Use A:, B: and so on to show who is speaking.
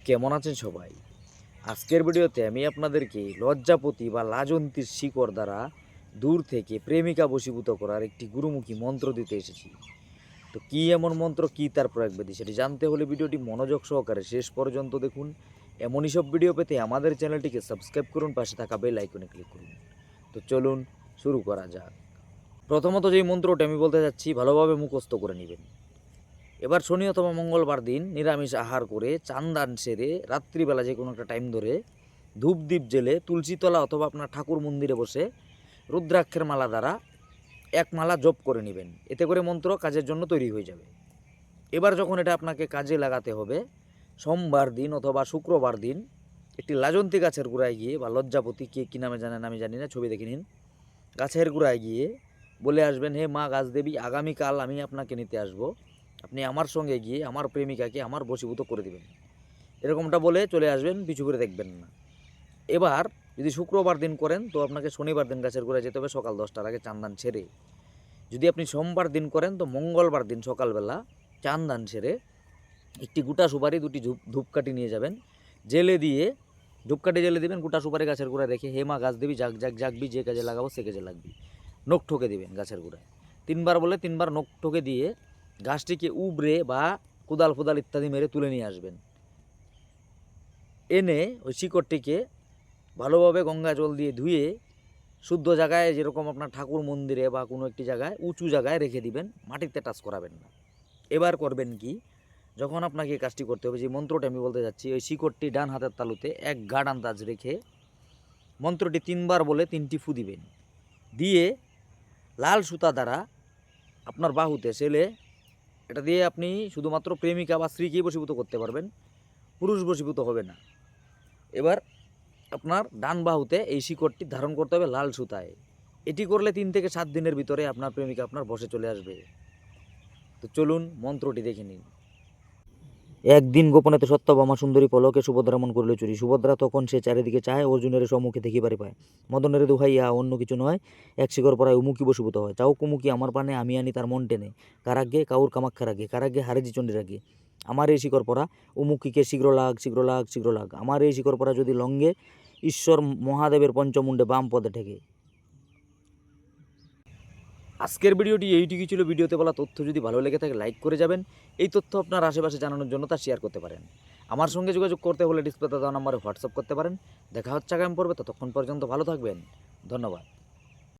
A: কেমন আছেন সবাই? আজকের ভিডিওতে আমি আপনাদেরকে লজ্জাপতি বা লাজন্তীর শিকড় দ্বারা দূর থেকে প্রেমিকা বশীভূত করার একটি গুরুমুখী মন্ত্র দিতে এসেছি। তো কী এমন মন্ত্র, কী তার প্রয়োগবিধি সেটি জানতে হলে ভিডিওটি মনোযোগ সহকারে শেষ পর্যন্ত দেখুন। এমনই সব ভিডিও পেতে আমাদের চ্যানেলটিকে সাবস্ক্রাইব করুন, পাশে থাকা বেল আইকনে ক্লিক করুন। তো চলুন শুরু করা যাক। প্রথমত যেই মন্ত্রটি আমি বলতে যাচ্ছি ভালোভাবে মুখস্থ করে নেবেন। এবার শনি অথবা মঙ্গলবার দিন নিরামিষ আহার করে চান্দান সেরে রাত্রিবেলা যে কোনো একটা টাইম ধরে ধূপ দ্বীপ জেলে তুলসীতলা অথবা আপনার ঠাকুর মন্দিরে বসে রুদ্রাক্ষের মালা দ্বারা এক মালা জপ করে নেবেন। এতে করে মন্ত্র কাজের জন্য তৈরি হয়ে যাবে। এবার যখন এটা আপনাকে কাজে লাগাতে হবে, সোমবার দিন অথবা শুক্রবার দিন একটি লাজন্তী গাছের গোড়ায় গিয়ে, বা লজ্জাপতি কে কী নামে জানেন আমি জানি না, ছবি দেখে নিন, গাছের গোড়ায় গিয়ে বলে আসবেন, হে মা গাছদেবী, আগামীকাল আমি আপনাকে নিতে আসবো, আপনি আমার সঙ্গে গিয়ে আমার প্রেমিকাকে আমার বশীভূত করে দেবেন। এরকমটা বলে চলে আসবেন, পিছু করে দেখবেন না। এবার যদি শুক্রবার দিন করেন তো আপনাকে শনিবার দিন গাছের গোড়ায় যেতে হবে সকাল 10টার আগে চান্দান ছেড়ে। যদি আপনি সোমবার দিন করেন তো মঙ্গলবার দিন সকালবেলা চান্দান ছেড়ে একটি গোটা সুপারি, দুটি ধূপকাঠি নিয়ে যাবেন, জেলে দিয়ে ধূপকাঠি জেলে দেবেন, গোটা সুপারি গাছের গোড়ায় রেখে, হে মা গাছ দেবী জাগ জাগ জাগবি, যে কাজে লাগাবো সে কাজে লাগবি, নখ ঠকে দেবেন গাছের গোড়ায়। 3বার বলে 3বার নখ ঠকে দিয়ে গাছটিকে উবড়ে বা কোদাল ফোদাল ইত্যাদি মেরে তুলে নিয়ে আসবেন। এনে ওই শিকড়টিকে ভালোভাবে গঙ্গা জল দিয়ে ধুয়ে শুদ্ধ জায়গায়, যেরকম আপনার ঠাকুর মন্দিরে বা কোনো একটি জায়গায় উঁচু জায়গায় রেখে দিবেন, মাটিতে টাচ করাবেন না। এবার করবেন কি, যখন আপনাকে এই কাজটি করতে হবে, যে মন্ত্রটি আমি বলতে যাচ্ছি, ওই শিকড়টি ডান হাতের তালুতে 1 গাঁট আন্দাজ রেখে মন্ত্রটি 3বার বলে 3টি ফু দিবেন। দিয়ে লাল সুতা দ্বারা আপনার বাহুতে সেলে, এটা দিয়ে আপনি শুধুমাত্র প্রেমিকা বা স্ত্রীকেই বশীভূত করতে পারবেন, পুরুষ বশীভূত হবে না। এবার আপনার ডান বাহুতে এই শিকড়টি ধারণ করতে হবে লাল সুতায়। এটি করলে 3 থেকে 7 দিনের ভিতরে আপনার প্রেমিকা আপনার বশে চলে আসবে। তো চলুন মন্ত্রটি দেখে নিন। একদিন গোপনেতে সত্যভামা সুন্দরী পলকে সুভদ্রা মন করিল চুরি। সুভদ্রা তখন সে চারিদিকে চায়, অর্জুনের সম্মুখে দেখিবারে পায়। মদনের দোহাই ইহা অন্য কিছু নয়, এক শিকড় পরায় উমুকি বশীভূত হয়। চাও কুমুকি আমার পানে, আমি আনি তার মন টেনে। কারাগ্যে কাউর কামাক্ষার আগে, কারাগ্যে হারেজি চণ্ডীর আগে। আমার এই শিকড় পরা উমুকিকে শীঘ্র লাগ, শীঘ্র লাগ, শীঘ্র লাগ। আমার এই শিকড় পরা যদি লঙ্গে, ঈশ্বর মহাদেবের পঞ্চমুণ্ডে বাম পদে ঠেকে। আজকের ভিডিওটি এইটুকুই ছিল। ভিডিওতে বলা তথ্য যদি ভালো লেগে থাকে লাইক করে যাবেন। এই তথ্য আপনার আশেপাশে জানানোর জন্য তা শেয়ার করতে পারেন। আমার সঙ্গে যোগাযোগ করতে হলে ডিসপ্লেতে দেওয়া নম্বরে হোয়াটসঅ্যাপ করতে পারেন। দেখা হচ্ছে আগামী পর্বে, ততক্ষণ পর্যন্ত ভালো থাকবেন। ধন্যবাদ।